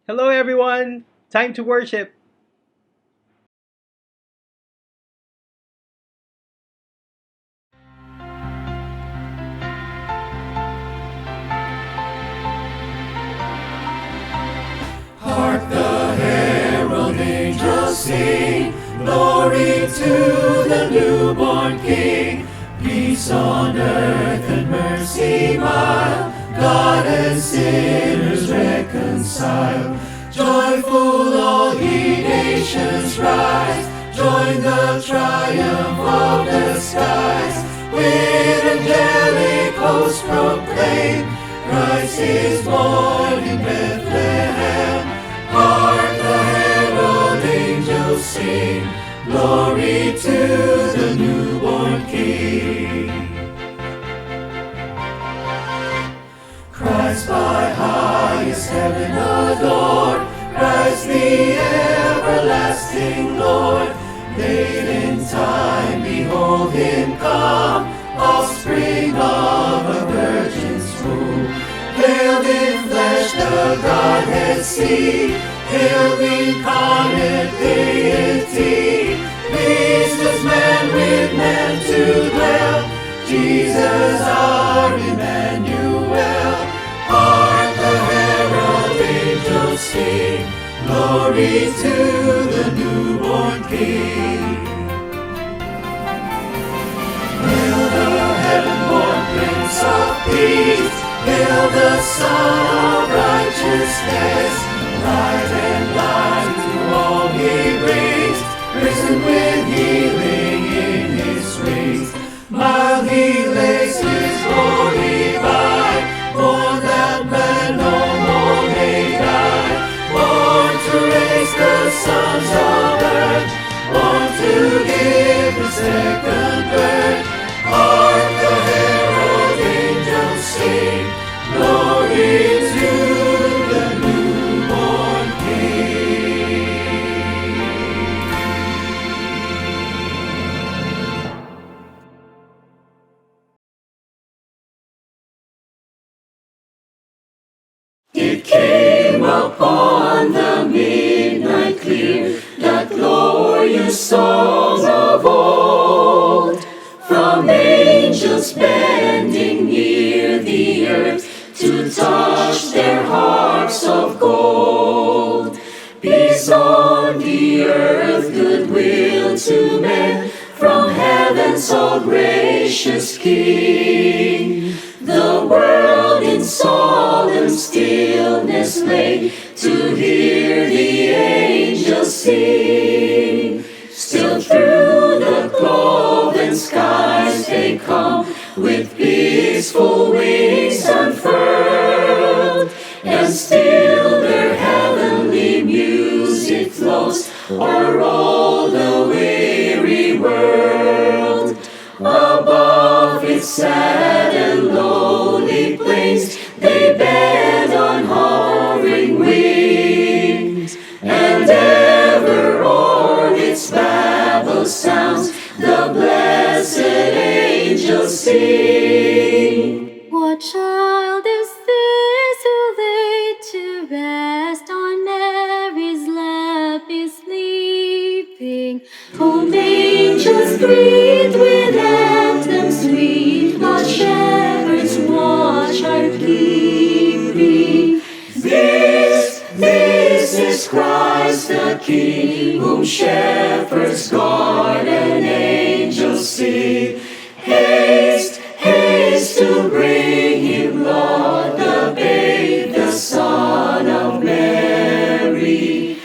Hello, everyone. Time to worship. Hark the herald angels sing, glory to the newborn King. Peace on earth and mercy mild, God and sinners reconciled. Joyful all ye nations rise, join the triumph of the skies. With angelic hosts proclaim, Christ is born in Bethlehem. Hark the herald angels sing, glory to the newborn King. Christ by highest heaven adored, Christ the everlasting Lord. Late in time, behold him come, offspring of a virgin's womb. Veiled in flesh the Godhead see, hail the incarnate deity. Pleased as man with man to dwell, Jesus our Emmanuel. Hark the herald angels sing, glory to the newborn King. Hail the heaven-born Prince of Peace, hail the Son of Righteousness. Light and life to all he brings, risen with healing in his wings. Mild he lays his glory by, born that man no more may die. Born to raise the sons of earth, born to give the second birth. Hark the herald angels sing, glory to the newborn King. It came upon the midnight glorious song of old, from angels bending near the earth to touch their harps of gold. Peace on the earth, goodwill to men, from heaven's all gracious King. The world in solemn stillness lay to hear the angels sing. Still through the cloven skies they come, with peaceful wings unfurled, and still their heavenly music flows o'er all the weary world. Above its sad and lonely plains they bend on hovering wings, and ever o'er its babel sounds the blessed angels sing. What child is this who laid to rest on Mary's lap is sleeping? Whom angels greet with anthems sweet, while shepherds watch are keeping. This is Christ the King, whom shepherds guard and angels sing. Haste, haste to bring him, Lord, the babe, the Son of Mary.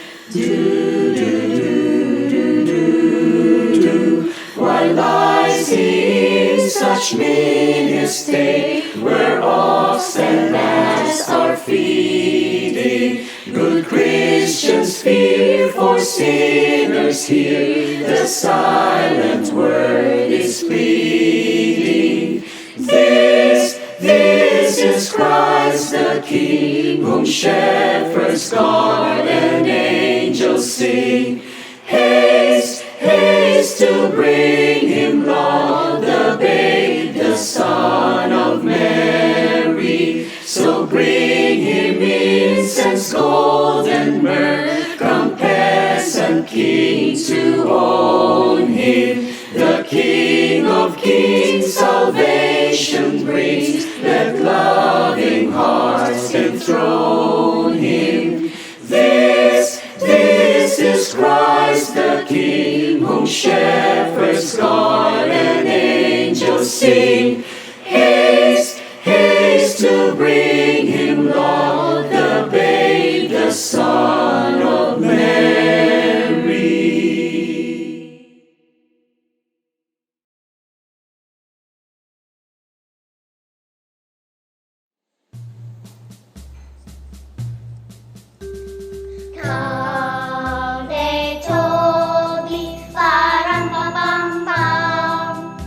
Why lies he in such mean estate, where ox and ass are feeding? Good Christians fear, for sinners hear the silent word is pleading. This is Christ the King, whom shepherds guard and angels sing. Haste, haste to bring him, Lord, the babe, the Son of Mary. So bring him incense, gold, and myrrh, come peasant king to own him. The King of kings salvation brings, let loving hearts enthrone him. This is Christ the King, whom shepherds guard and angels sing. Haste, haste to bring him, Lord, the babe, the Son of Mary. Come, they told me, param pam pam pam.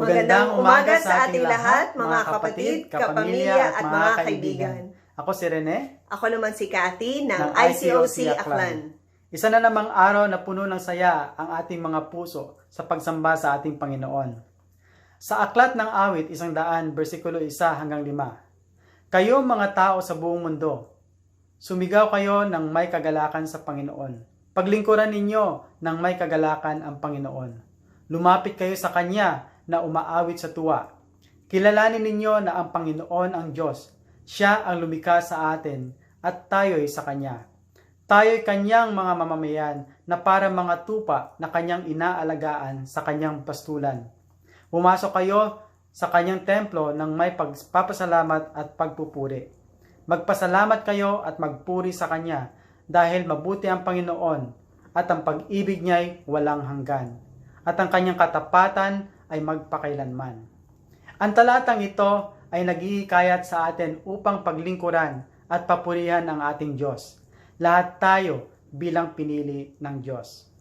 Magandang umaga sa ating lahat, mga kapatid, kapamilya at mga kaibigan. Ako si Rene. Ako naman si Cathy ng ICOC Aklan. Isa na namang araw na puno ng saya ang ating mga puso sa pagsamba sa ating Panginoon. Sa Aklat ng Awit 100, versikulo 1 hanggang 5. Kayo mga tao sa buong mundo, sumigaw kayo ng may kagalakan sa Panginoon. Paglingkuran ninyo ng may kagalakan ang Panginoon. Lumapit kayo sa Kanya na umaawit sa tuwa. Kilalanin ninyo na ang Panginoon ang Diyos. Siya ang lumikha sa atin at tayo'y sa Kanya. Tayo'y Kanyang mga mamamayan na para mga tupa na Kanyang inaalagaan sa Kanyang pastulan. Pumasok kayo sa Kanyang templo ng may pagpapasalamat at pagpupuri. Magpasalamat kayo at magpuri sa Kanya dahil mabuti ang Panginoon at ang pag-ibig niya'y walang hanggan at ang Kanyang katapatan ay magpakailanman. Ang talatang ito ay naghihikayat sa atin upang paglingkuran at papurihan ang ating Diyos. Lahat tayo bilang pinili ng Diyos.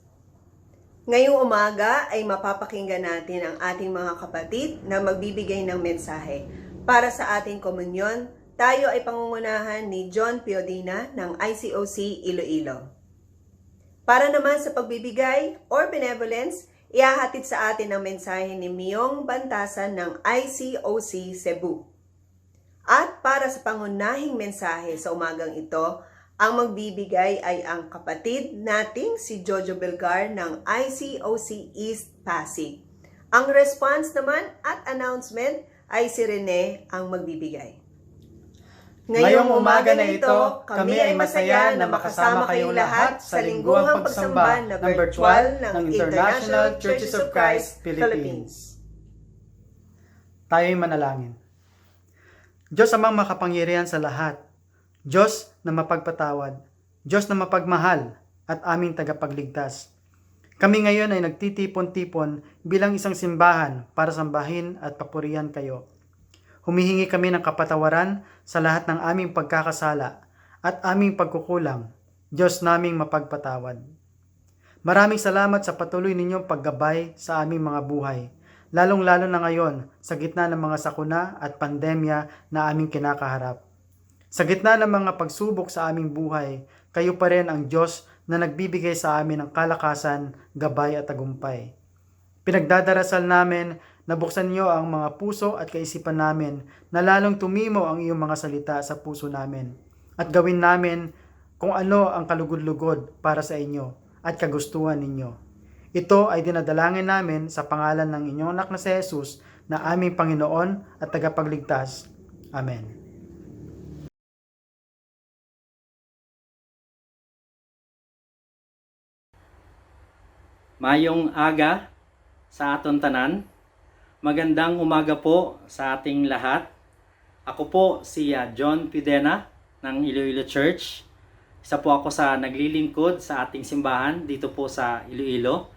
Ngayong umaga ay mapapakinggan natin ang ating mga kapatid na magbibigay ng mensahe. Para sa ating komunyon, tayo ay pangungunahan ni John Piodina ng ICOC Iloilo. Para naman sa pagbibigay or benevolence, ihahatid sa atin ang mensahe ni Miyong Bantasan ng ICOC Cebu. At para sa pangunahing mensahe sa umagang ito, ang magbibigay ay ang kapatid nating si Jojo Belgar ng ICOC East Pasig. Ang response naman at announcement ay si Rene ang magbibigay. Ngayong umaga na ito, kami ay masaya na makasama kayong lahat sa lingguhang pagsamba ng virtual ng International Churches of Christ, Philippines. Tayo'y manalangin. Diyos amang makapangyarihan sa lahat, Diyos na mapagpatawad, Diyos na mapagmahal at aming tagapagligtas. Kami ngayon ay nagtitipon-tipon bilang isang simbahan para sambahin at papurihan kayo. Humihingi kami ng kapatawaran sa lahat ng aming pagkakasala at aming pagkukulang, Diyos naming mapagpatawad. Maraming salamat sa patuloy ninyong paggabay sa aming mga buhay, lalong-lalo na ngayon sa gitna ng mga sakuna at pandemya na aming kinakaharap. Sa gitna ng mga pagsubok sa aming buhay, kayo pa rin ang Diyos na nagbibigay sa amin ng kalakasan, gabay at tagumpay. Pinagdadarasal namin na buksan niyo ang mga puso at kaisipan namin na lalong tumimo ang iyong mga salita sa puso namin at gawin namin kung ano ang kalugod-lugod para sa inyo at kagustuhan ninyo. Ito ay dinadalangin namin sa pangalan ng inyong anak na si Jesus na aming Panginoon at tagapagligtas. Amen. Mayong aga sa aton tanan. Magandang umaga po sa ating lahat. Ako po si John Piodina ng Iloilo Church. Isa po ako sa naglilingkod sa ating simbahan dito po sa Iloilo.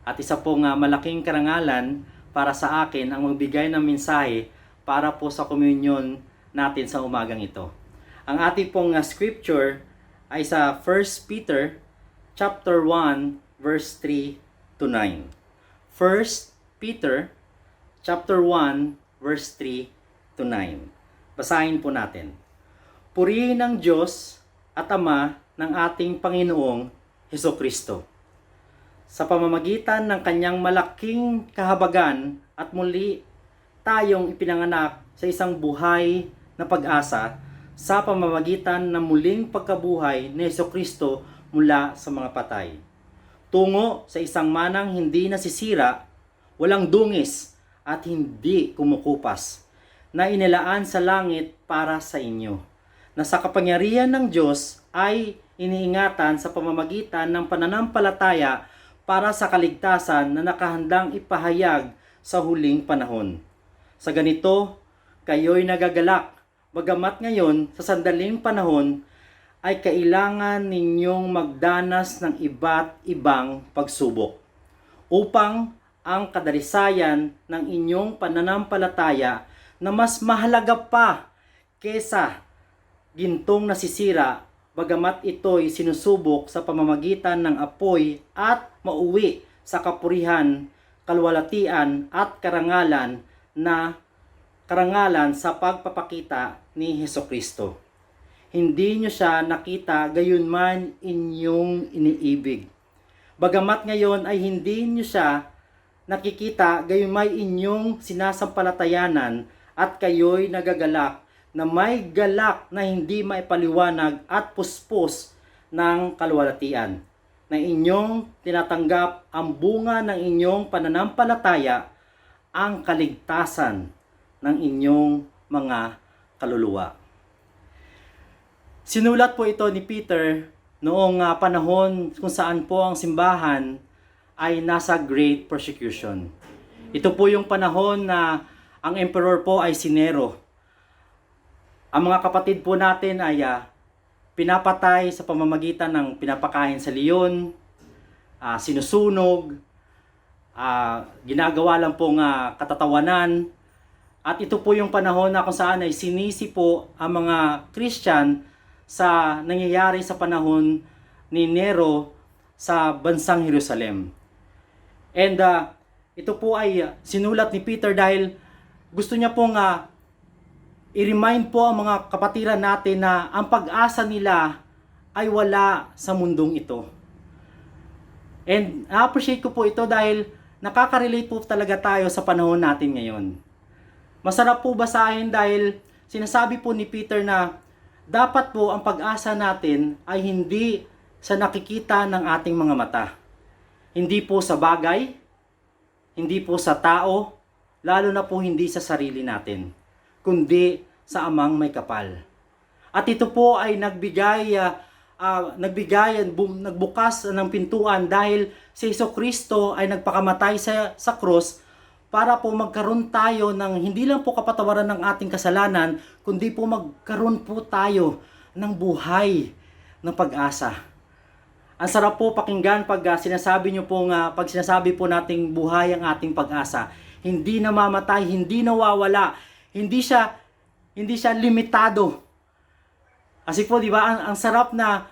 At isa pong malaking karangalan para sa akin ang magbigay ng mensahe para po sa communion natin sa umagang ito. Ang ating pong scripture ay sa 1 Peter chapter 1 verse 3 to 9. 1 Peter chapter 1 verse 3 to 9. Basahin po natin. Purihin ang Diyos at Ama ng ating Panginoong Hesukristo. Sa pamamagitan ng kanyang malaking kahabagan at muli tayong ipinanganak sa isang buhay na pag-asa sa pamamagitan ng muling pagkabuhay ni Hesukristo mula sa mga patay. Tungo sa isang manang hindi nasisira, walang dungis at hindi kumukupas, na inilaan sa langit para sa inyo, na sa kapangyarihan ng Diyos ay iniingatan sa pamamagitan ng pananampalataya para sa kaligtasan na nakahandang ipahayag sa huling panahon. Sa ganito, kayo'y nagagalak, bagamat ngayon sa sandaling panahon ay kailangan ninyong magdanas ng iba't ibang pagsubok upang ang kadalisayan ng inyong pananampalataya na mas mahalaga pa kesa gintong nasisira, bagamat ito'y sinusubok sa pamamagitan ng apoy at mauwi sa kapurihan, kalwalatian at karangalan sa pagpapakita ni Hesukristo. Hindi nyo siya nakita, gayon man inyong iniibig. Bagamat ngayon ay hindi nyo siya nakikita, gayon may inyong sinasampalatayanan at kayo'y nagagalak na may galak na hindi maipaliwanag at puspos ng kalwalatian, na inyong tinatanggap ang bunga ng inyong pananampalataya, ang kaligtasan ng inyong mga kaluluwa. Sinulat po ito ni Peter noong panahon kung saan po ang simbahan ay nasa great persecution. Ito po yung panahon na ang emperor po ay si Nero. Ang mga kapatid po natin ay pinapatay sa pamamagitan ng pinapakain sa leon, sinusunog, ginagawa lang pong katatawanan. At ito po yung panahon na kung saan ay sinisi po ang mga Christian sa nangyayari sa panahon ni Nero sa bansang Jerusalem. And ito po ay sinulat ni Peter dahil gusto niya pong i-remind po ang mga kapatiran natin na ang pag-asa nila ay wala sa mundong ito. And na-appreciate ko po ito dahil nakaka-relate po talaga tayo sa panahon natin ngayon. Masarap po basahin dahil sinasabi po ni Peter na dapat po ang pag-asa natin ay hindi sa nakikita ng ating mga mata. Hindi po sa bagay, hindi po sa tao, lalo na po hindi sa sarili natin, kundi sa Amang may kapal. At ito po ay nagbukas ng pintuan dahil si Hesukristo ay nagpakamatay sa krus para po magkaroon tayo ng hindi lang po kapatawaran ng ating kasalanan, kundi po magkaroon po tayo ng buhay ng pag-asa. Ang sarap po pakinggan pag sinasabi po nating buhay ang ating pag-asa. Hindi namamatay, hindi nawawala, hindi siya limitado. Kasi po, di ba, ang sarap na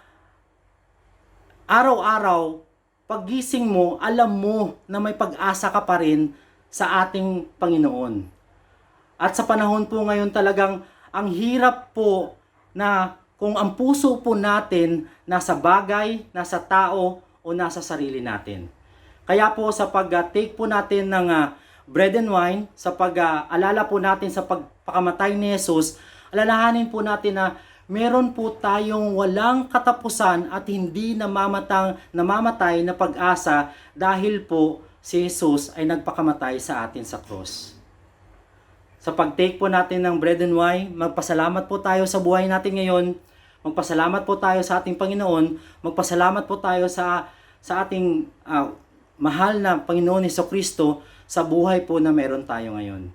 araw-araw, paggising mo, alam mo na may pag-asa ka pa rin sa ating Panginoon. At sa panahon po ngayon talagang ang hirap po na kung ang puso po natin nasa bagay, nasa tao, o nasa sarili natin. Kaya po sa pag-take po natin ng bread and wine, sa pag-alala po natin sa pagpakamatay ni Jesus, alalahanin po natin na meron po tayong walang katapusan at hindi namamatay na pag-asa dahil po si Jesus ay nagpakamatay sa atin sa cross. Sa pag-take po natin ng bread and wine, magpasalamat po tayo sa buhay natin ngayon, magpasalamat po tayo sa ating Panginoon, magpasalamat po tayo sa ating mahal na Panginoon Hesukristo sa buhay po na meron tayo ngayon.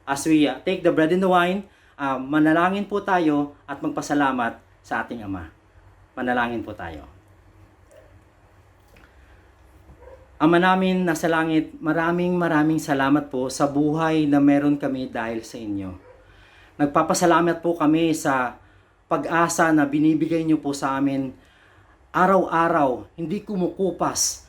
As we take the bread and the wine, manalangin po tayo at magpasalamat sa ating Ama. Manalangin po tayo. Ama namin nasa langit, maraming salamat po sa buhay na meron kami dahil sa inyo. Nagpapasalamat po kami sa pag-asa na binibigay niyo po sa amin araw-araw, hindi kumukupas.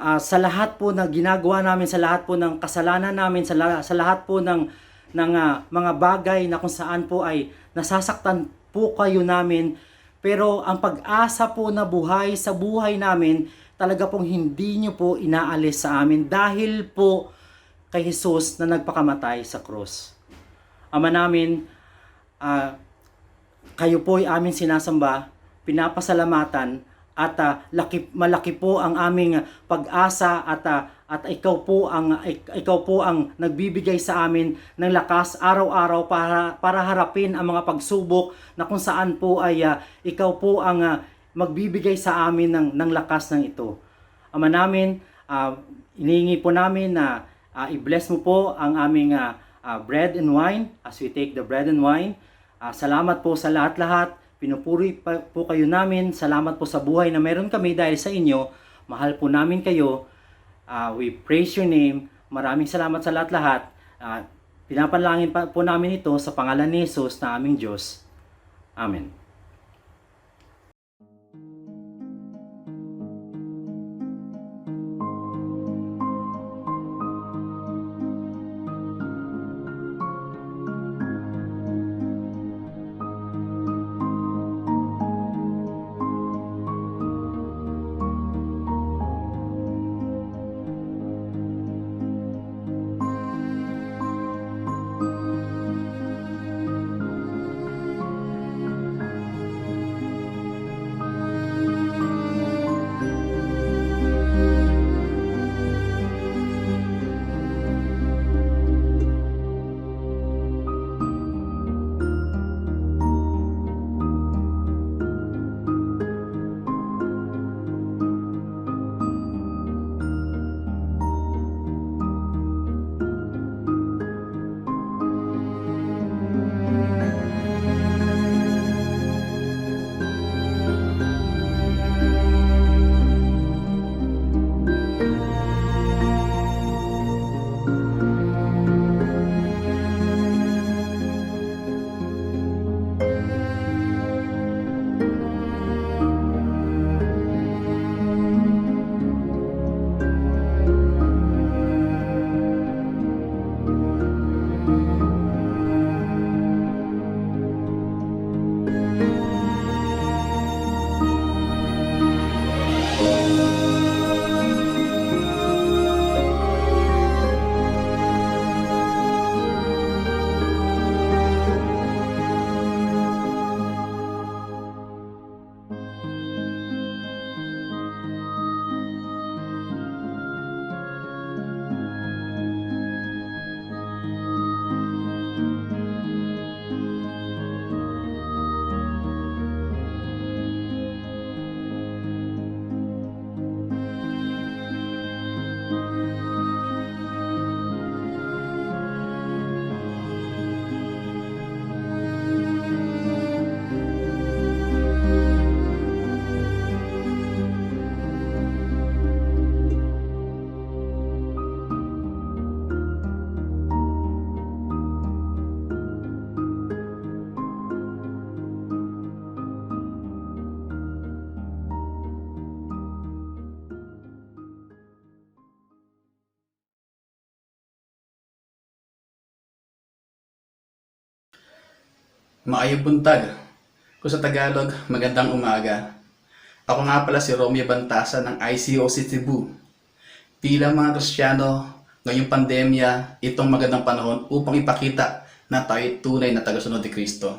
Sa lahat po na ginagawa namin, sa lahat po ng kasalanan namin, sa lahat po ng mga bagay na kung saan po ay nasasaktan po kayo namin, pero ang pag-asa po na buhay sa buhay namin, talaga pong hindi nyo po inaalis sa amin dahil po kay Jesus na nagpakamatay sa krus. Ama namin, kayo po ay amin sinasamba, pinapasalamatan, at malaki po ang aming pag-asa at ikaw po ang nagbibigay sa amin ng lakas araw-araw para harapin ang mga pagsubok na kung saan po ay ikaw po ang magbibigay sa amin ng lakas ng ito. Ama namin, inihingi po namin na i-bless mo po ang aming bread and wine as we take the bread and wine. Salamat po sa lahat-lahat. Pinupuri po kayo namin. Salamat po sa buhay na meron kami dahil sa inyo. Mahal po namin kayo. We praise your name. Maraming salamat sa lahat-lahat. Pinapanalangin po namin ito sa pangalan ni Jesus na aming Diyos. Amen. Maayong buntag. Kung sa Tagalog, magandang umaga. Ako nga pala si Romeo Bantasa ng ICOC Cebu. Bilang mga Kristiyano, ngayong pandemya, itong magandang panahon upang ipakita na tayo tunay na tagasunod ni Kristo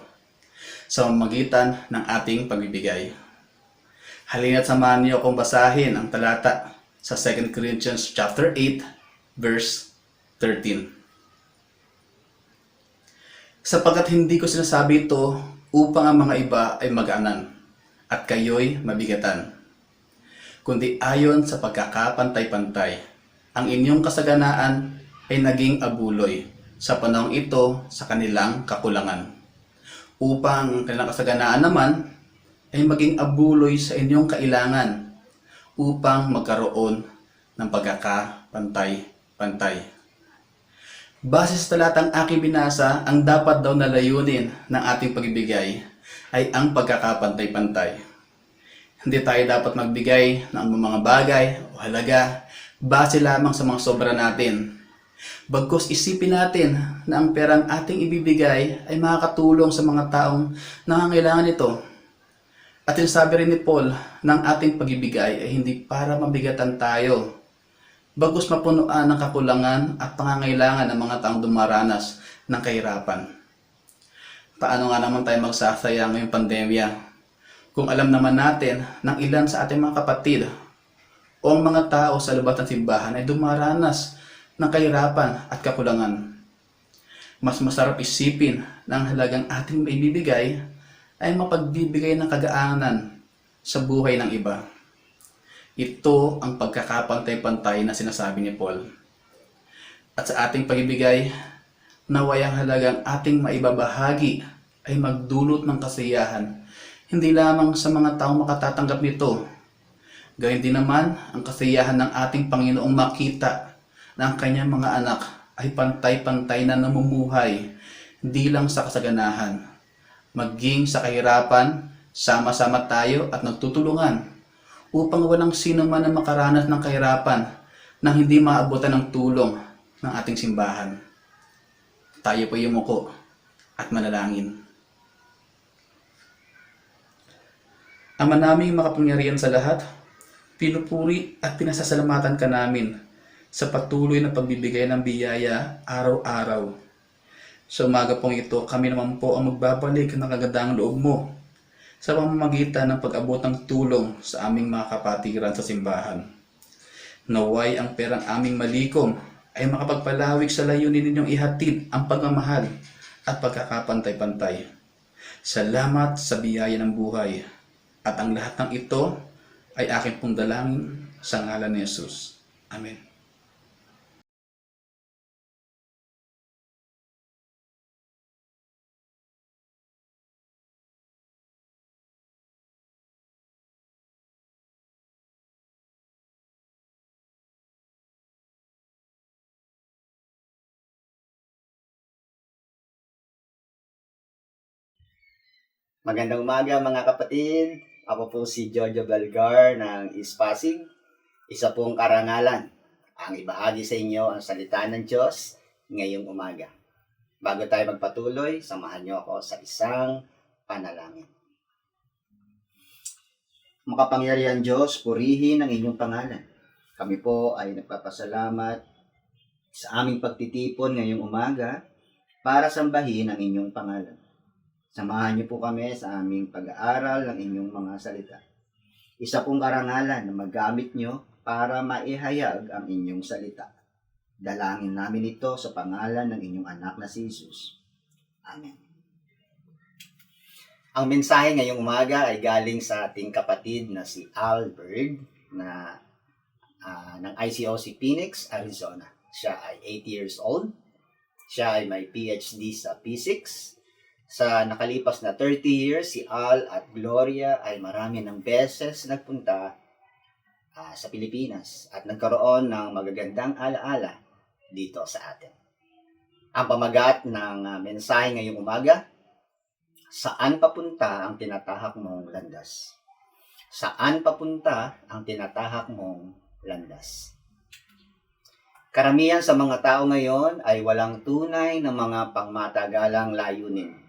sa pamamagitan ng ating pagbibigay. Halina't samahan niyo akong basahin ang talata sa 2 Corinthians chapter 8, verse 13. Sapagkat hindi ko sinasabi ito upang ang mga iba ay magaanan at kayo'y mabigatan, kundi ayon sa pagkakapantay-pantay, ang inyong kasaganaan ay naging abuloy sa panahong ito sa kanilang kakulangan, upang ang kanilang kasaganaan naman ay maging abuloy sa inyong kailangan, upang magkaroon ng pagkakapantay-pantay. Base sa talatang aking binasa, ang dapat daw na layunin ng ating pagbibigay ay ang pagkakapantay-pantay. Hindi tayo dapat magbigay ng mga bagay o halaga base lamang sa mga sobra natin. Bagkus isipin natin na ang perang ating ibibigay ay makakatulong sa mga taong nangangailangan ito. At sinasabi rin ni Paul ng ating pagbibigay ay hindi para mabigatan tayo, bagkus mapunuan ng kakulangan at pangangailangan ng mga taong dumaranas ng kahirapan. Paano nga naman tayo magsasaya ngayong pandemya kung alam naman natin ng ilan sa ating mga kapatid o ang mga tao sa lubak ng simbahan ay dumaranas ng kahirapan at kakulangan? Mas masarap isipin na ang halagang ating maibibigay ay mapagbibigay ng kagaanan sa buhay ng iba. Ito ang pagkakapantay-pantay na sinasabi ni Paul. At sa ating pagbibigay, naway ang halagang ating maibabahagi ay magdulot ng kasiyahan, hindi lamang sa mga taong makatatanggap nito. Gayun din naman ang kasiyahan ng ating Panginoong makita na ang kanyang mga anak ay pantay-pantay na namumuhay, hindi lang sa kasaganahan, maging sa kahirapan, sama-sama tayo at nagtutulungan upang walang sino man ang makaranas ng kahirapan nang hindi maabutan ng tulong ng ating simbahan. Tayo po yumuko at manalangin. Ama naming makapangyarihan sa lahat, pinupuri at pinasasalamatan ka namin sa patuloy na pagbibigay ng biyaya araw-araw. Sa umaga pong ito, kami naman po ang magbabalik ng kagandahang loob mo sa pamamagitan ng pag-abot ng tulong sa aming mga kapatiran sa simbahan. Naway ang perang aming malikom ay makapagpalawig sa layunin ninyong ihatid ang pagmamahal at pagkakapantay-pantay. Salamat sa biyaya ng buhay. At ang lahat ng ito ay aking pong dalangin sa ngalan ni Jesus. Amen. Magandang umaga mga kapatid. Ako po si Jojo Belgar ng East Pasig. Isa pong karangalan ang ibahagi sa inyo ang salita ng Diyos ngayong umaga. Bago tayo magpatuloy, samahan niyo ako sa isang panalangin. Makapangyarihan Diyos, purihin ang inyong pangalan. Kami po ay nagpapasalamat sa aming pagtitipon ngayong umaga para sambahin ang inyong pangalan. Samahan niyo po kami sa aming pag-aaral ng inyong mga salita. Isa pong karangalan na magamit niyo para maihayag ang inyong salita. Dalangin namin ito sa pangalan ng inyong anak na si Jesus. Amen. Ang mensahe ngayong umaga ay galing sa ating kapatid na si Albert na ng ICOC Phoenix, Arizona. Siya ay 8 years old. Siya ay may PhD sa Physics. Sa nakalipas na 30 years, si Al at Gloria ay marami ng beses nagpunta sa Pilipinas at nagkaroon ng magagandang alaala dito sa atin. Ang pamagat ng mensahe ngayong umaga, saan papunta ang tinatahak mong landas? Saan papunta ang tinatahak mong landas? Karamihan sa mga tao ngayon ay walang tunay na mga pangmatagalang layunin.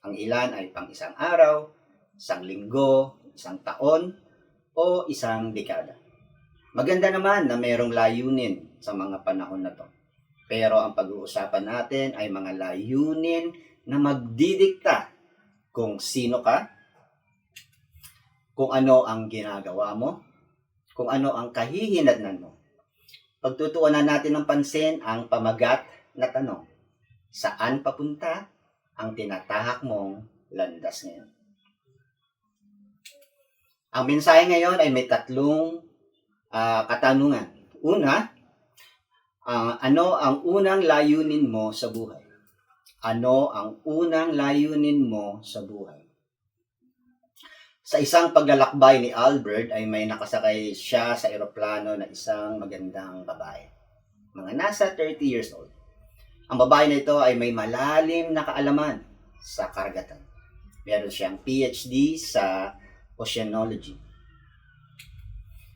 Ang ilan ay pang isang araw, isang linggo, isang taon, o isang dekada. Maganda naman na mayroong layunin sa mga panahon na to. Pero ang pag-uusapan natin ay mga layunin na magdidikta kung sino ka, kung ano ang ginagawa mo, kung ano ang kahihinatnan mo. Pagtutuunan natin ng pansin ang pamagat na tanong, saan papunta ang tinatahak mong landas ngayon? Ang mensahe ngayon ay may tatlong katanungan. Una, ano ang unang layunin mo sa buhay? Ano ang unang layunin mo sa buhay? Sa isang paglalakbay ni Albert ay may nakasakay siya sa eroplano na isang magandang babae. Mga nasa 30 years old. Ang babae na ito ay may malalim na kaalaman sa karagatan. Meron siyang PhD sa Oceanology.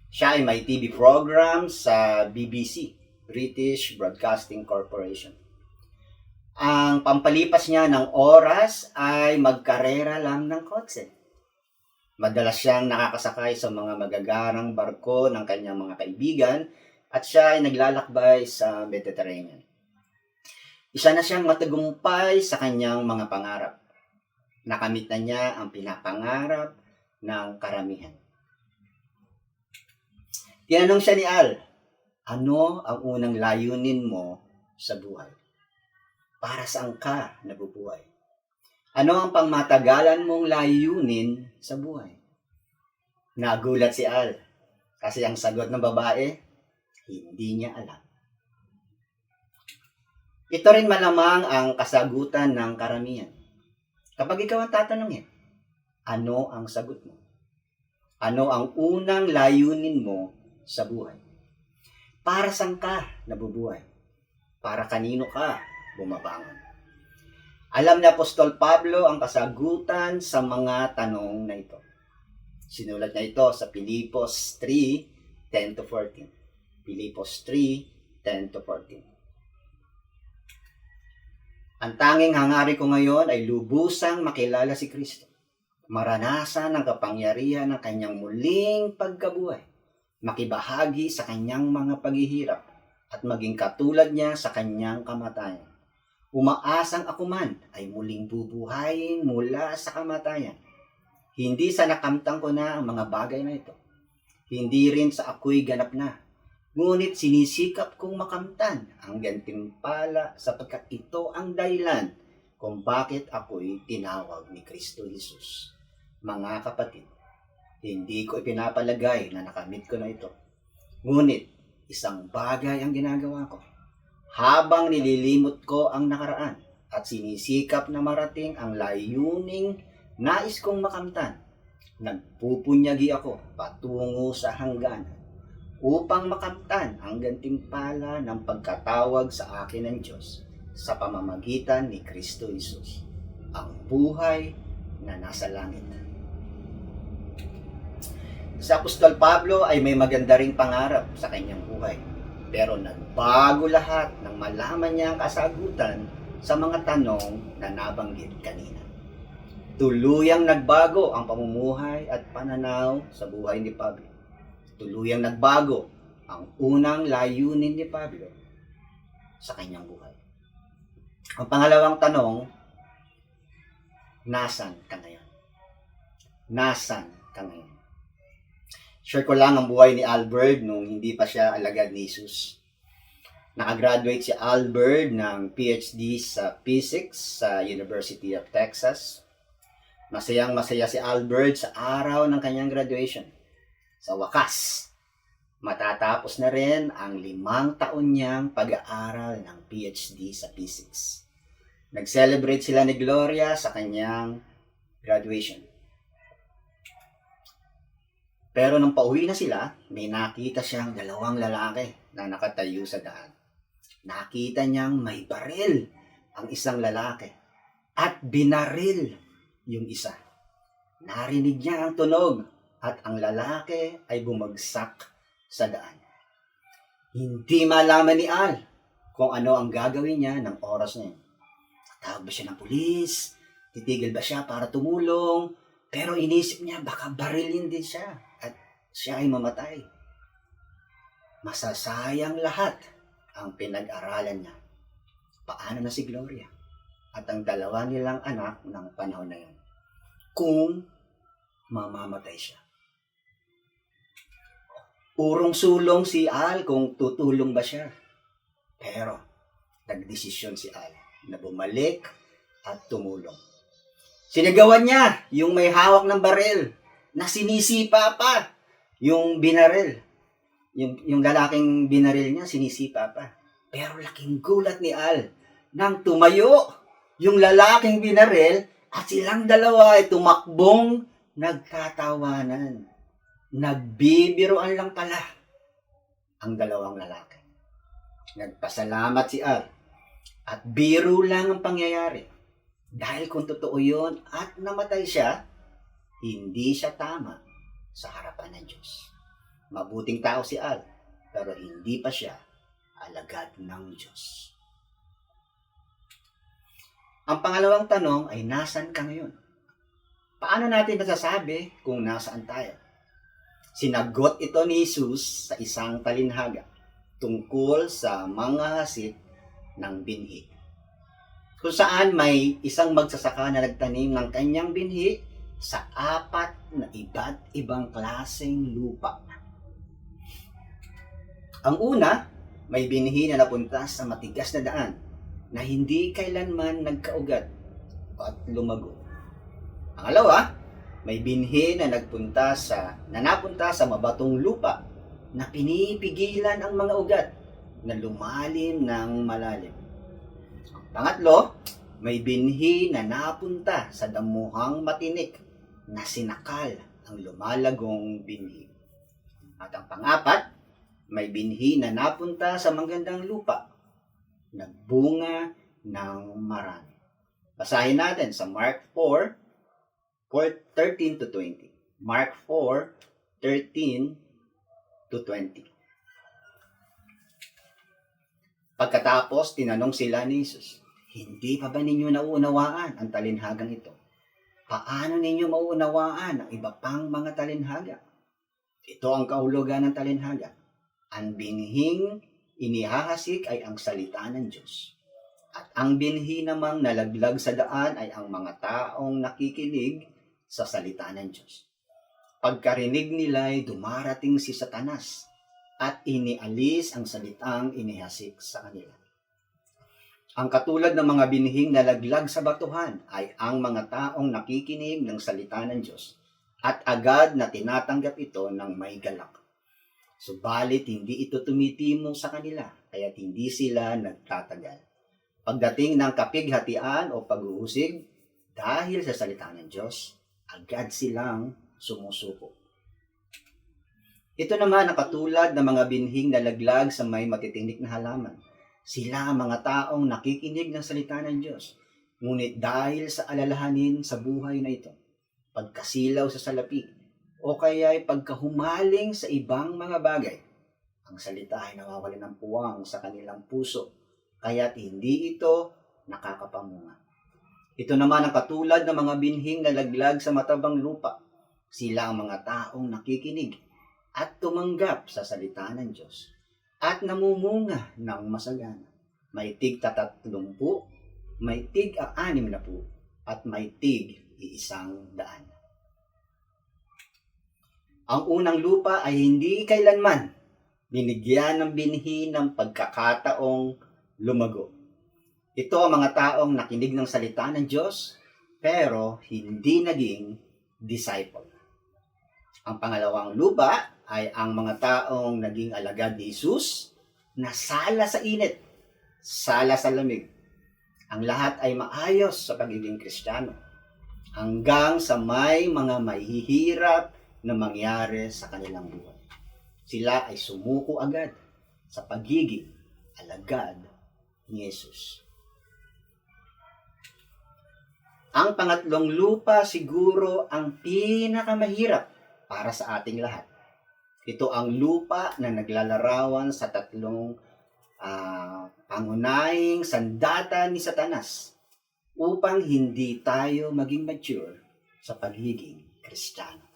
Siya ay may TV program sa BBC, British Broadcasting Corporation. Ang pampalipas niya ng oras ay magkarera lang ng kotse. Madalas siyang nakakasakay sa mga magagarang barko ng kanyang mga kaibigan at siya ay naglalakbay sa Mediterranean. Isa na siyang matagumpay sa kanyang mga pangarap. Nakamit na niya ang pinapangarap ng karamihan. Tinanong siya ni Al, ano ang unang layunin mo sa buhay? Para saan ka nabubuhay? Ano ang pangmatagalan mong layunin sa buhay? Nagulat si Al kasi ang sagot ng babae, hindi niya alam. Ito rin malamang ang kasagutan ng karamihan. Kapag ikaw ang tatanungin, ano ang sagot mo? Ano ang unang layunin mo sa buhay? Para saan ka nabubuhay? Para kanino ka bumabangon? Alam ni Apostol Pablo ang kasagutan sa mga tanong na ito. Sinulat niya ito sa Filipos 3:10-14. Filipos 3:10-14. Ang tanging hangarin ko ngayon ay lubusang makilala si Kristo. Maranasan ang kapangyarihan ng kanyang muling pagkabuhay. Makibahagi sa kanyang mga paghihirap at maging katulad niya sa kanyang kamatayan. Umaasang ako man ay muling bubuhayin mula sa kamatayan. Hindi sa nakamtang ko na ang mga bagay na ito. Hindi rin sa ako'y ganap na. Ngunit sinisikap kong makamtan ang gantimpala sapagkat ito ang dahilan kung bakit ako'y tinawag ni Kristo Jesus. Mga kapatid, hindi ko ipinapalagay na nakamit ko na ito. Ngunit isang bagay ang ginagawa ko. Habang nililimot ko ang nakaraan at sinisikap na marating ang layuning nais kong makamtan, nagpupunyagi ako patungo sa hangganan upang makamtan ang gantimpala ng pagkatawag sa akin ng Diyos sa pamamagitan ni Kristo Jesus, ang buhay na nasa langit. Si Apostol Pablo ay may maganda ring pangarap sa kanyang buhay. Pero nagbago lahat nang malaman niya ang kasagutan sa mga tanong na nabanggit kanina. Tuluyang nagbago ang pamumuhay at pananaw sa buhay ni Pablo. Tuluyang nagbago ang unang layunin ni Pablo sa kanyang buhay. Ang pangalawang tanong, nasan ka ngayon? Nasan ka ngayon? Share ko lang ang buhay ni Albert nung hindi pa siya alagad ni Jesus. Nakagraduate si Albert ng PhD sa Physics sa University of Texas. Masayang-masaya si Albert sa araw ng kanyang graduation. Sa wakas, matatapos na rin ang 5 taon niyang pag-aaral ng PhD sa Physics. Nag-celebrate sila ni Gloria sa kanyang graduation. Pero nung pauwi na sila, may nakita siyang 2 lalaki na nakatayo sa daan. Nakita niyang may baril ang isang lalaki at binaril yung isa. Narinig niya ang tunog at ang lalaki ay bumagsak sa daan. Hindi malaman ni Al kung ano ang gagawin niya ng oras na yun. Tawag ba siya ng pulis? Titigil ba siya para tumulong? Pero inisip niya, baka barilin din siya at siya ay mamatay. Masasayang lahat ang pinag-aralan niya. Paano na si Gloria at ang dalawa nilang anak ng panahon na yun kung mamamatay siya? Urong-sulong si Al kung tutulong ba siya. Pero nagdesisyon si Al na bumalik at tumulong. Sinigawan niya yung may hawak ng baril na sinisipa pa yung binaril. Yung lalaking binaril niya, sinisipa pa. Pero laking gulat ni Al nang tumayo yung lalaking binaril at silang dalawa ay tumakbong nagtatawanan. Nagbibiruan lang pala ang dalawang lalaki. Nagpasalamat si Al at biro lang ang pangyayari. Dahil kung totoo yun at namatay siya, hindi siya tama sa harapan ng Diyos. Mabuting tao si Al, pero hindi pa siya alagad ng Diyos. Ang pangalawang tanong ay, nasan ka ngayon? Paano natin masasabi kung nasaan tayo? Sinagot ito ni Jesus sa isang talinhaga tungkol sa mga hasik ng binhi. Kung saan may isang magsasaka na nagtanim ng kanyang binhi sa 4 na iba't ibang klaseng lupa. Ang una, may binhi na napunta sa matigas na daan na hindi kailanman nagkaugat at lumago. Pangalawa, may binhi na napunta sa mabatong lupa na pinipigilan ang mga ugat na lumalim ng malalim. Pangatlo, may binhi na napunta sa damuhang matinik na sinakal ang lumalagong binhi. At ang pangapat, may binhi na napunta sa magandang lupa, nagbunga ng marami. Basahin natin sa Mark 4:13-20. Mark 4:13-20. Pagkatapos, tinanong sila ni Jesus, hindi pa ba ninyo nauunawaan ang talinhagang ito? Paano ninyo mauunawaan ang iba pang mga talinhaga? Ito ang kahulugan ng talinhaga. Ang binhing inihahasik ay ang salita ng Diyos. At ang binhi namang nalaglag sa daan ay ang mga taong nakikinig sa salita ng Diyos. Pagkarinig nila ay dumarating si Satanas at inialis ang salitang inihasik sa kanila. Ang katulad ng mga binhing nalaglag sa batuhan ay ang mga taong nakikinig ng salita ng Diyos at agad na tinatanggap ito ng may galak. Subalit hindi ito tumitimo sa kanila, kaya't hindi sila nagtatagal. Pagdating ng kapighatian o pag-uusig, dahil sa salita ng Diyos, agad silang sumusuko. Ito naman ang katulad ng mga binhing nalaglag sa may matitinik na halaman. Sila ang mga taong nakikinig ng salita ng Diyos. Ngunit dahil sa alalahanin sa buhay na ito, pagkasilaw sa salapi, o kaya ay pagkahumaling sa ibang mga bagay, ang salita ay nawawalan ng puwang sa kanilang puso, kaya't hindi ito nakakapamunga. Ito naman ang katulad ng mga binhing nalaglag sa matabang lupa. Sila ang mga taong nakikinig at tumanggap sa salita ng Diyos at namumunga ng masagana. May tig 30, may tig 60, at may tig 100. Ang unang lupa ay hindi kailanman binigyan ng binhi ng pagkakataong lumago. Ito ang mga taong nakinig ng salita ng Diyos pero hindi naging disciple. Ang pangalawang lupa ay ang mga taong naging alagad ni Jesus na sala sa init, sala sa lamig. Ang lahat ay maayos sa pagiging Kristiyano hanggang sa may mga mahihirap na mangyari sa kanilang buhay. Sila ay sumuko agad sa pagiging alagad ni Jesus. Ang pangatlong lupa siguro ang pinakamahirap para sa ating lahat. Ito ang lupa na naglalarawan sa tatlong pangunahing sandata ni Satanas upang hindi tayo maging mature sa pagiging Kristiyano.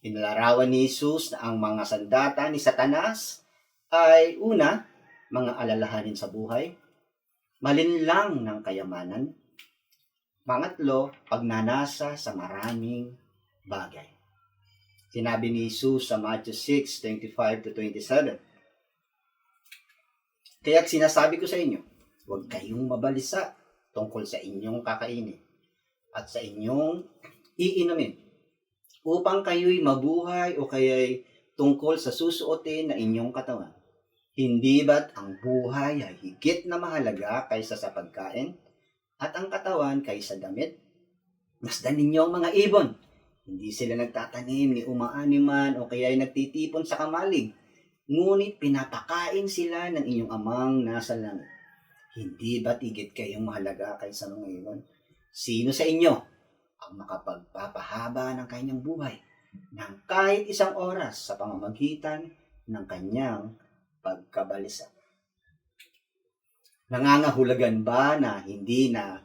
Inilarawan ni Jesus na ang mga sandata ni Satanas ay una, mga alalahanin sa buhay, malinlang ng kayamanan, pangatlo, pagnanasa sa maraming bagay. Sinabi ni Jesus sa Matthew 6:25-27, "Kaya't sinasabi ko sa inyo, huwag kayong mabalisa tungkol sa inyong kakainin at sa inyong iinumin, upang kayo'y mabuhay o kaya'y tungkol sa susuotin na inyong katawan. Hindi ba't ang buhay ay higit na mahalaga kaysa sa pagkain at ang katawan kaysa damit? Masdan ninyo ang mga ibon. Hindi sila nagtatanim ni umaani man o kaya'y nagtitipon sa kamalig. Ngunit pinapakain sila ng inyong amang nasa langit. Hindi ba't higit kayong mahalaga kaysa mga ibon? Sino sa inyo ang makapagpapahaba ng kanyang buhay ng kahit isang oras sa pamamagitan ng kanyang pagkabalisa? Nangangahulugan ba na hindi na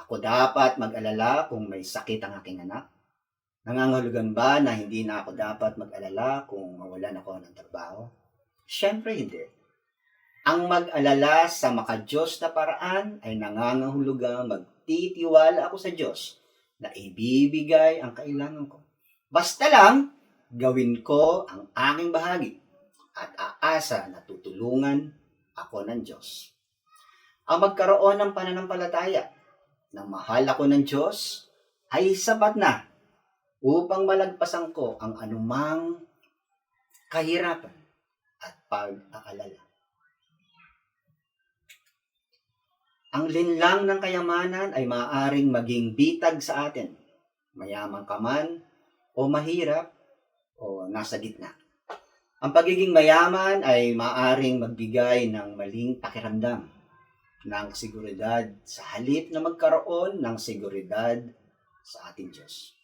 ako dapat mag-alala kung may sakit ang aking anak? Nangangahulugan ba na hindi na ako dapat mag-alala kung mawalan ako ng trabaho? Siyempre hindi. Ang mag-alala sa makadiyos na paraan ay nangangahulugang magtitiwala ako sa Diyos na ibibigay ang kailangan ko. Basta lang, gawin ko ang aking bahagi at aasa na tutulungan ako ng Diyos. Ang magkaroon ng pananampalataya na mahal ako ng Diyos ay sapat na upang malagpasan ko ang anumang kahirapan at pag-aalala. Ang linlang ng kayamanan ay maaaring maging bitag sa atin. Mayaman ka man o mahirap o nasa gitna. Ang pagiging mayaman ay maaaring magbigay ng maling pakiramdam ng seguridad sa halip na magkaroon ng seguridad sa ating Diyos.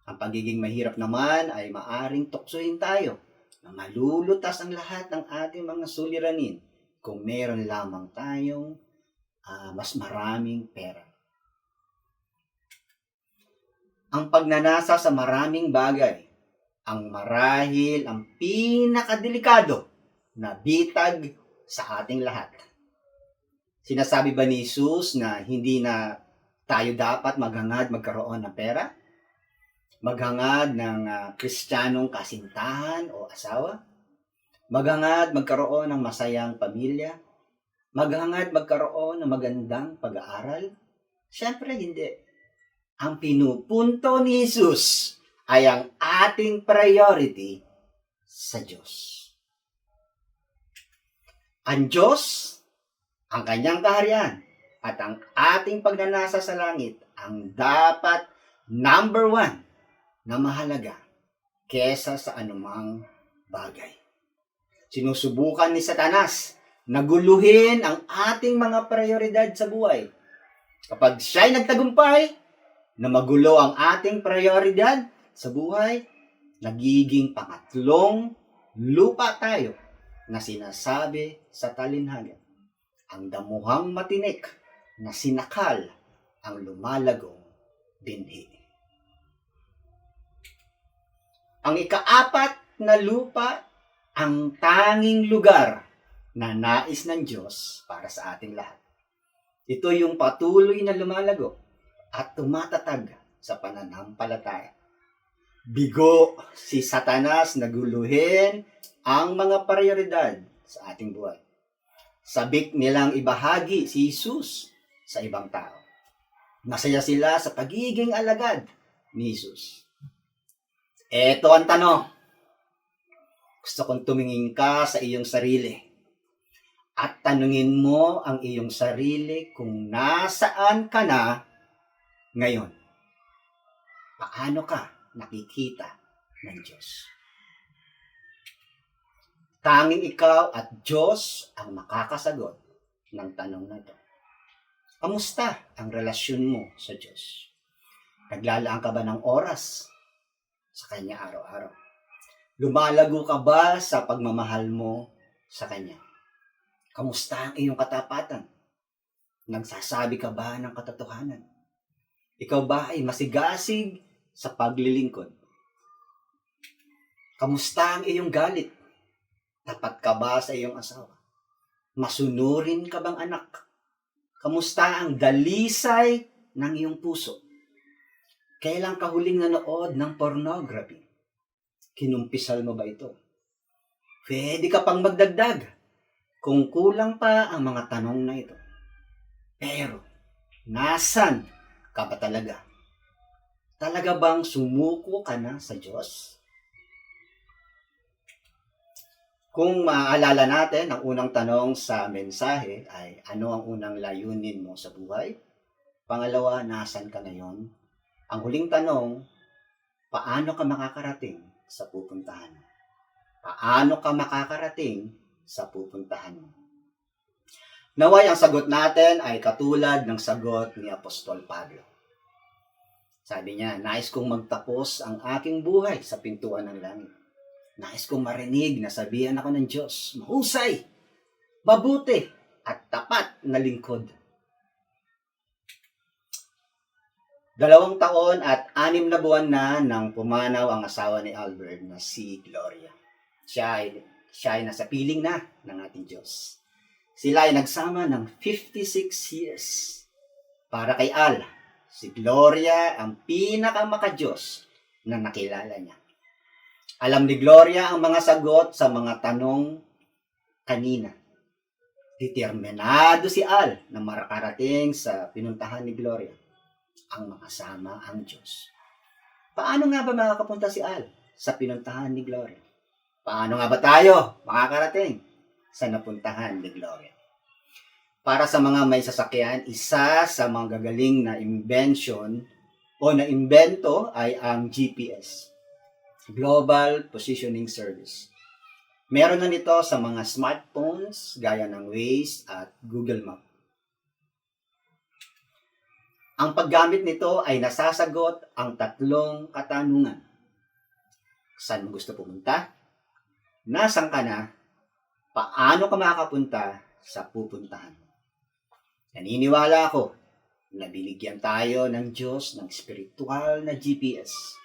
Ang pagiging mahirap naman ay maaaring tuksohin tayo na malulutas ang lahat ng ating mga suliranin kung meron lamang tayong mas maraming pera. Ang pagnanasa sa maraming bagay, ang marahil ang pinakadelikado na bitag sa ating lahat. Sinasabi ba ni Jesus na hindi na tayo dapat maghangad magkaroon ng pera? Maghangad ng kristyanong kasintahan o asawa? Maghangad magkaroon ng masayang pamilya? Maghangad magkaroon ng magandang pag-aaral? Siyempre hindi. Ang pinupunto ni Jesus ay ang ating priority sa Diyos. Ang Diyos, ang kanyang kaharian, at ang ating pagnanasa sa langit ang dapat number 1 na mahalaga kesa sa anumang bagay. Sinusubukan ni Satanas na guluhin ang ating mga prioridad sa buhay. Kapag siya'y nagtagumpay na magulo ang ating prioridad sa buhay, nagiging pangatlong lupa tayo na sinasabi sa talinhaga. Ang damuhang matinik na sinakal ang lumalagong binhi. Ang ika-4 na lupa, ang tanging lugar na nais ng Diyos para sa ating lahat. Ito yung patuloy na lumalago at tumatatag sa pananampalataya. Bigo si Satanas na guluhin ang mga prioridad sa ating buhay. Sabik nilang ibahagi si Jesus sa ibang tao. Masaya sila sa pagiging alagad ni Jesus. Eto ang tanong. Gusto kong tumingin ka sa iyong sarili at tanungin mo ang iyong sarili kung nasaan ka na ngayon. Paano ka nakikita ng Diyos? Tanging ikaw at Diyos ang makakasagot ng tanong na ito. Kamusta ang relasyon mo sa Diyos? Naglalaan ka ba ng oras sa Kanya araw-araw? Lumalago ka ba sa pagmamahal mo sa Kanya? Kamusta ang iyong katapatan? Nagsasabi ka ba ng katotohanan? Ikaw ba ay masigasig sa paglilingkod? Kamusta ang iyong galit? Tapat ka ba sa iyong asawa? Masunurin ka bang anak? Kamusta ang dalisay ng iyong puso? Kailan ka huling nanood ng pornography? Kinumpisal mo ba ito? Pwede ka pang magdagdag kung kulang pa ang mga tanong na ito. Pero, nasan ka ba talaga? Talaga bang sumuko ka na sa Diyos? Kung maaalala natin, ang unang tanong sa mensahe ay ano ang unang layunin mo sa buhay? Pangalawa, nasan ka ngayon? Ang huling tanong, paano ka makakarating sa pupuntahan mo? Paano ka makakarating sa pupuntahan mo? Naway ang sagot natin ay katulad ng sagot ni Apostol Pablo. Sabi niya, nais kong magtapos ang aking buhay sa pintuan ng langit. Nais kong marinig na sabihan ako ng Diyos, mahusay, mabuti, at tapat na lingkod. 2 taon at 6 na buwan na nang pumanaw ang asawa ni Albert na si Gloria. Siya ay nasa piling na ng ating Diyos. Sila ay nagsama ng 56 years. Para kay Al, si Gloria ang pinakamakadiyos na nakilala niya. Alam ni Gloria ang mga sagot sa mga tanong kanina. Determinado si Al na makarating sa pinuntahan ni Gloria, ang makasama ang Diyos. Paano nga ba makakapunta si Al sa pinuntahan ni Gloria? Paano nga ba tayo makakarating sa napuntahan ni Gloria? Para sa mga may sasakyan, isa sa mga gagaling na invention o na imbento ay ang GPS, Global Positioning Service. Meron na nito sa mga smartphones gaya ng Waze at Google Map. Ang paggamit nito ay nasasagot ang 3 katanungan. Saan mo gusto pumunta? Nasaan ka na? Paano ka makakapunta sa pupuntahan? Naniniwala ako na binigyan tayo ng Diyos ng spiritual na GPS.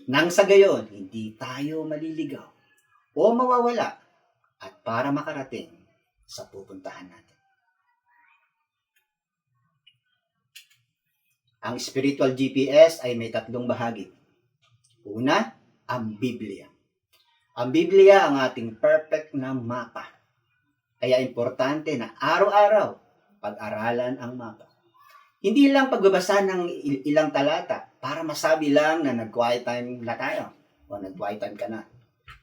Nang sa gayon, hindi tayo maliligaw o mawawala at para makarating sa pupuntahan natin. Ang spiritual GPS ay may 3 bahagi. Una, ang Biblia. Ang Biblia ang ating perfect na mapa. Kaya importante na araw-araw pag-aralan ang mapa. Hindi lang pagbabasa ng ilang talata para masabi lang na nag-quiet time na tayo o nag-quiet time ka na.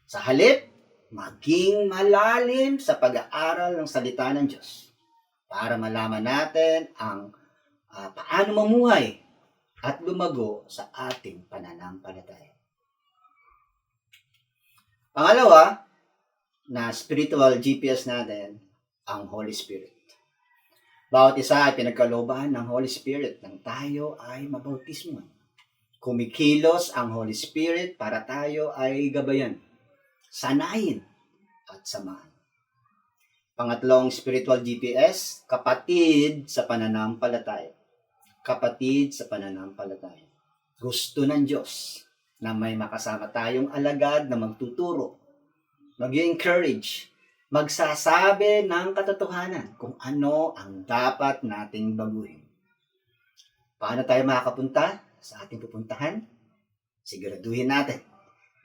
Sa halip, maging malalim sa pag-aaral ng salita ng Diyos para malaman natin ang paano mamuhay at lumago sa ating pananampalataya. Pangalawa, na spiritual GPS natin, ang Holy Spirit. Bawat isa ay pinagkalooban ng Holy Spirit nang tayo ay mabautismo. Kumikilos ang Holy Spirit para tayo ay gabayan, sanayin at samahan. Pangatlong spiritual GPS, kapatid sa pananampalataya. Kapatid sa pananampalataya. Gusto ng Diyos na may makasama tayong alagad na magtuturo, mag-encourage, magsasabi ng katotohanan kung ano ang dapat nating baguhin. Paano tayo makakapunta sa ating pupuntahan? Siguraduhin natin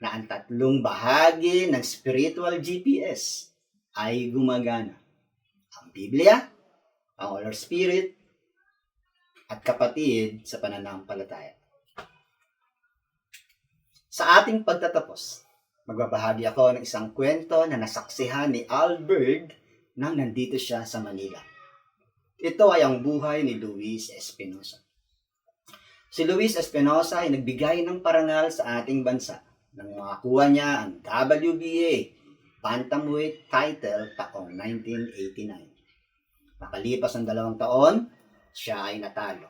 na ang 3 bahagi ng spiritual GPS ay gumagana. Ang Biblia, ang Holy Spirit, at kapatid sa pananampalataya. Sa ating pagtatapos, magbabahagi ako ng isang kwento na nasaksihan ni Albert nang nandito siya sa Manila. Ito ay ang buhay ni Luis Espinosa. Si Luis Espinosa ay nagbigay ng parangal sa ating bansa nang makakuha niya ang WBA Bantamweight title taong 1989. Makalipas ang 2 taon, siya ay natalo.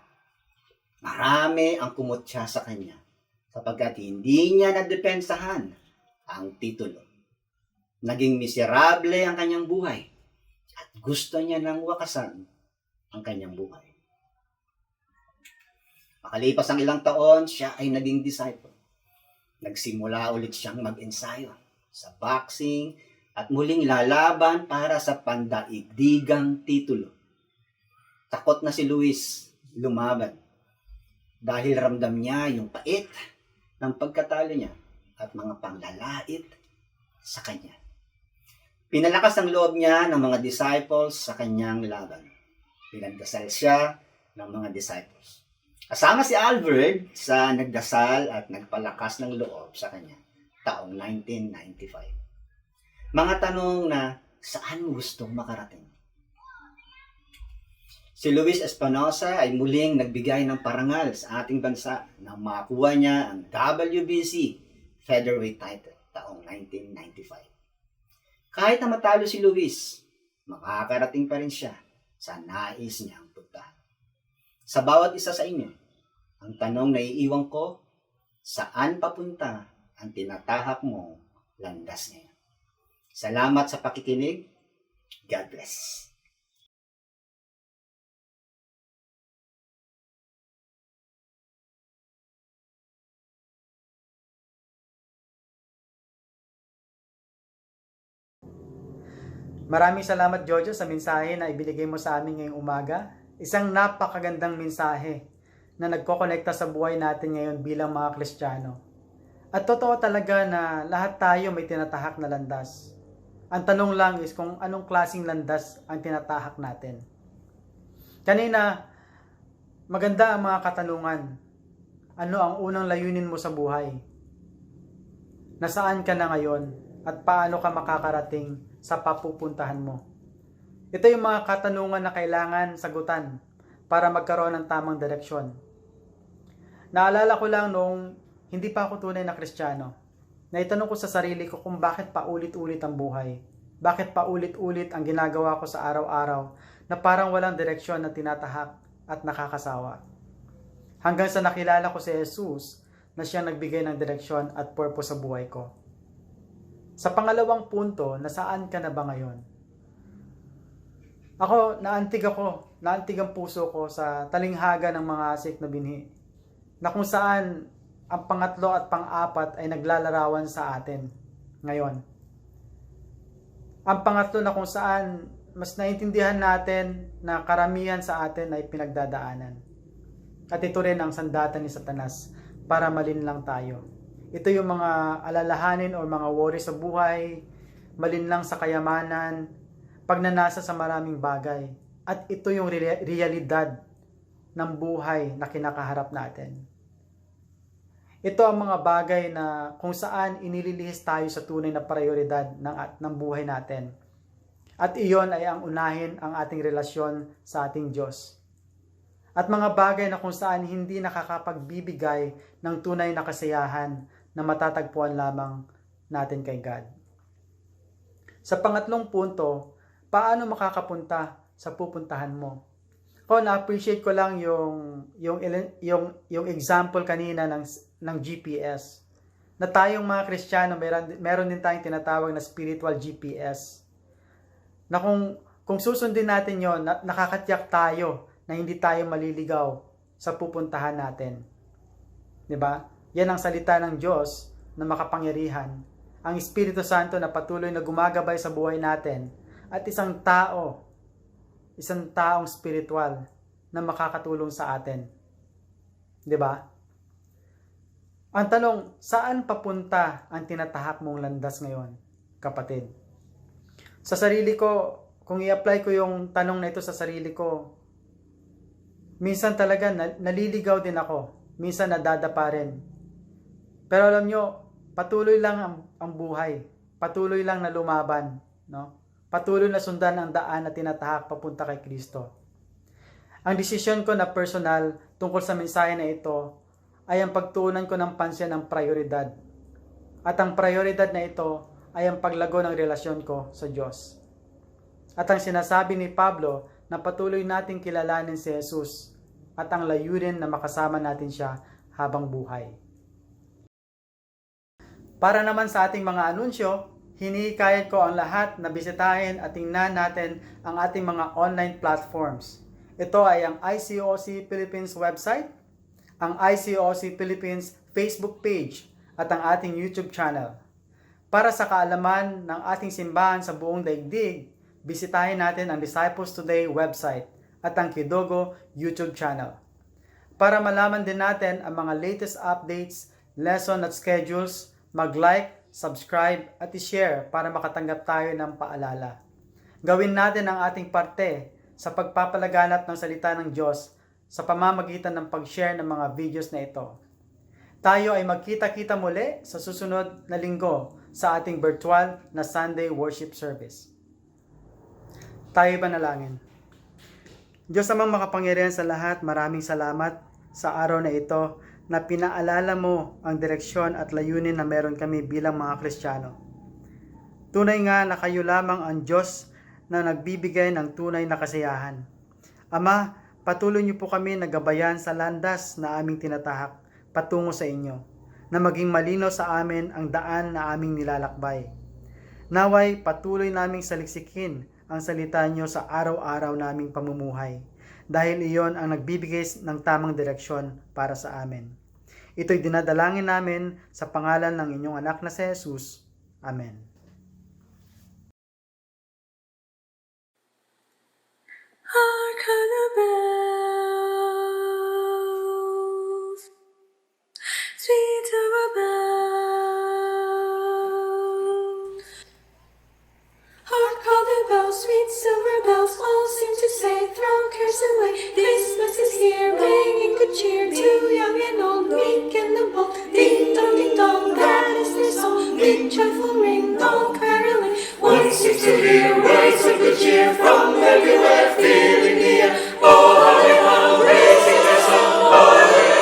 Marami ang kumutya sa kanya sapagkat hindi niya nadepensahan ang titulo. Naging miserable ang kanyang buhay at gusto niya nang wakasan ang kanyang buhay. Makalipas ang ilang taon, siya ay naging disciple. Nagsimula ulit siyang mag-ensayo sa boxing at muling lalaban para sa pandaigdigang titulo. Takot na si Luis lumaban dahil ramdam niya yung pait ng pagkatalo niya at mga panglalait sa kanya. Pinalakas ang loob niya ng mga disciples sa kanyang laban. Pinagdasal siya ng mga disciples. Kasama si Albert sa nagdasal at nagpalakas ng loob sa kanya taong 1995. Mga tanong na saan mo gustong makarating? Si Luis Espinosa ay muling nagbigay ng parangal sa ating bansa nang makakuha niya ang WBC featherweight title taong 1995. Kahit na matalo si Luis, makakarating pa rin siya sa nais niyang puntahan. Sa bawat isa sa inyo, ang tanong na iiwan ko, saan papunta ang tinatahak mong landas ngayon? Salamat sa pakikinig. God bless. Maraming salamat, Jojo, sa mensahe na ibinigay mo sa amin ngayong umaga. Isang napakagandang mensahe na nagkokonekta sa buhay natin ngayon bilang mga Kristiyano. At totoo talaga na lahat tayo may tinatahak na landas. Ang tanong lang is kung anong klaseng landas ang tinatahak natin. Kanina, maganda ang mga katanungan. Ano ang unang layunin mo sa buhay? Nasaan ka na ngayon? At paano ka makakarating sa papupuntahan mo? Ito yung mga katanungan na kailangan sagutan para magkaroon ng tamang direksyon. Naalala ko lang noong hindi pa ako tunay na Kristiyano, naitanong ko sa sarili ko kung bakit paulit-ulit ang buhay. Bakit paulit-ulit ang ginagawa ko sa araw-araw na parang walang direksyon na tinatahak at nakakasawa. Hanggang sa nakilala ko si Jesus na siyang nagbigay ng direksyon at purpose sa buhay ko. Sa pangalawang punto, nasaan ka na ba ngayon? Naantig ang puso ko sa talinghaga ng mga asik na binhi, na kung saan ang pangatlo at pang-apat ay naglalarawan sa atin ngayon. Ang pangatlo na kung saan mas naintindihan natin na karamihan sa atin ay pinagdadaanan. At ito rin ang sandatan ni Satanas para malinlang tayo. Ito yung mga alalahanin o mga worry sa buhay, malinlang sa kayamanan, pagnanasa sa maraming bagay. At ito yung realidad ng buhay na kinakaharap natin. Ito ang mga bagay na kung saan inililihis tayo sa tunay na prioridad ng buhay natin. At iyon ay ang unahin ang ating relasyon sa ating Diyos. At mga bagay na kung saan hindi nakakapagbibigay ng tunay na kasiyahan na matatagpuan lamang natin kay God. Sa pangatlong punto, paano makakapunta sa pupuntahan mo? Na-appreciate ko lang yung example kanina ng GPS. Na tayong mga Kristiyano, meron din tayong tinatawag na spiritual GPS. Na kung susundin natin yon, nakakatiyak tayo na hindi tayo maliligaw sa pupuntahan natin. 'Di ba? Yan ang salita ng Diyos na makapangyarihan. Ang Espiritu Santo na patuloy na gumagabay sa buhay natin. At isang taong spiritual na makakatulong sa atin. 'Di ba? Ang tanong, saan papunta ang tinatahak mong landas ngayon, kapatid? Sa sarili ko, kung i-apply ko yung tanong na ito sa sarili ko, minsan talaga naliligaw din ako. Minsan nadadapa rin. Pero alam nyo, patuloy lang ang buhay. Patuloy lang na lumaban. No? Patuloy na sundan ang daan na tinatahak papunta kay Kristo. Ang desisyon ko na personal tungkol sa mensahe na ito ay ang pagtuunan ko ng pansin ng prioridad. At ang prioridad na ito ay ang paglago ng relasyon ko sa Diyos. At ang sinasabi ni Pablo na patuloy nating kilalanin si Jesus at ang layunin na makasama natin siya habang buhay. Para naman sa ating mga anunsyo, hinihikayat ko ang lahat na bisitahin at tingnan natin ang ating mga online platforms. Ito ay ang ICOC Philippines website, ang ICOC Philippines Facebook page at ang ating YouTube channel. Para sa kaalaman ng ating simbahan sa buong daigdig, bisitahin natin ang Disciples Today website at ang Kidogo YouTube channel. Para malaman din natin ang mga latest updates, lesson at schedules, mag-like, subscribe at i-share para makatanggap tayo ng paalala. Gawin natin ang ating parte sa pagpapalaganap ng salita ng Diyos sa pamamagitan ng pag-share ng mga videos na ito. Tayo ay magkita-kita muli sa susunod na linggo sa ating virtual na Sunday worship service. Tayo panalangin. Diyos amang makapangyarihan sa lahat, maraming salamat sa araw na ito na pinaalala mo ang direksyon at layunin na meron kami bilang mga Kristiyano. Tunay nga na kayo lamang ang Diyos na nagbibigay ng tunay na kasiyahan. Ama, patuloy niyo po kami na gabayan sa landas na aming tinatahak patungo sa inyo, na maging malinaw sa amin ang daan na aming nilalakbay. Naway patuloy naming saliksikin ang salita niyo sa araw-araw naming pamumuhay, dahil iyon ang nagbibigay ng tamang direksyon para sa amin. Ito'y dinadalangin namin sa pangalan ng inyong anak na si Jesus. Amen. Hark the bells, sweet silver bells. Hark the bells, sweet silver bells, all seem to say, throw cares away. Christmas is here, bringing good cheer to young and old, meek and the bold. Ding dong, that is their song. Big joyful ring, all caroling. One seems to hear words of good cheer from everywhere, filling the air. Oh, holly, how raising their song, all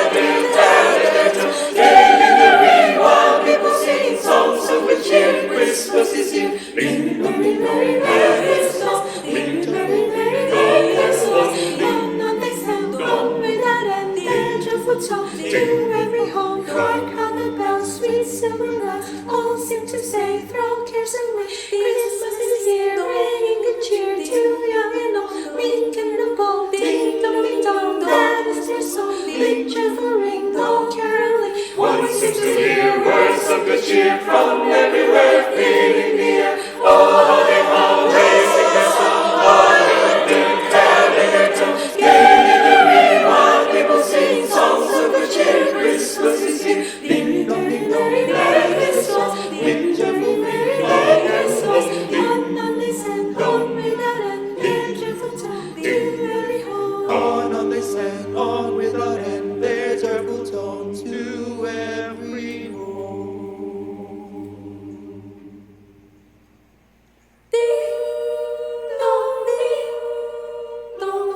their tapping their toes, gaining the ring while people sing songs of good cheer. Christmas is here. Ring, ring, ring, ring, Christmas. Ring, ring, ring, ring, Christmas. On they sound, on without end, the edge of wood song to every home. Hark how the bells, sweet silver bells, all seem to say, throw cares away. Christmas is here, bringing good cheer to young and old, meek and the bold. Ding dong, that is their song. Big joyful ring, all caroling. One seems to hear words of good cheer from everywhere, filling the air. Oh, holly, how raising their song, all their tapping their toes, gaining the ring while people sing songs of good cheer. Christmas is here. Ding dong, Merry Christmas. Ding dong, Merry Christmas. On they send, on without end, their joyful tone to every home. On they sang, on without end, their joyful tones to every home. Ding dong, ding dong.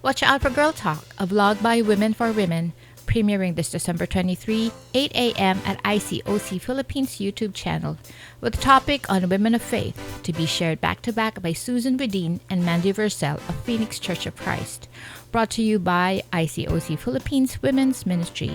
Watch out for Girl Talk, a vlog by Women for Women, premiering this December 23, 8 a.m. at ICOC Philippines YouTube channel, with a topic on women of faith, to be shared back-to-back by Susan Redine and Mandy Vercel of Phoenix Church of Christ. Brought to you by ICOC Philippines Women's Ministry.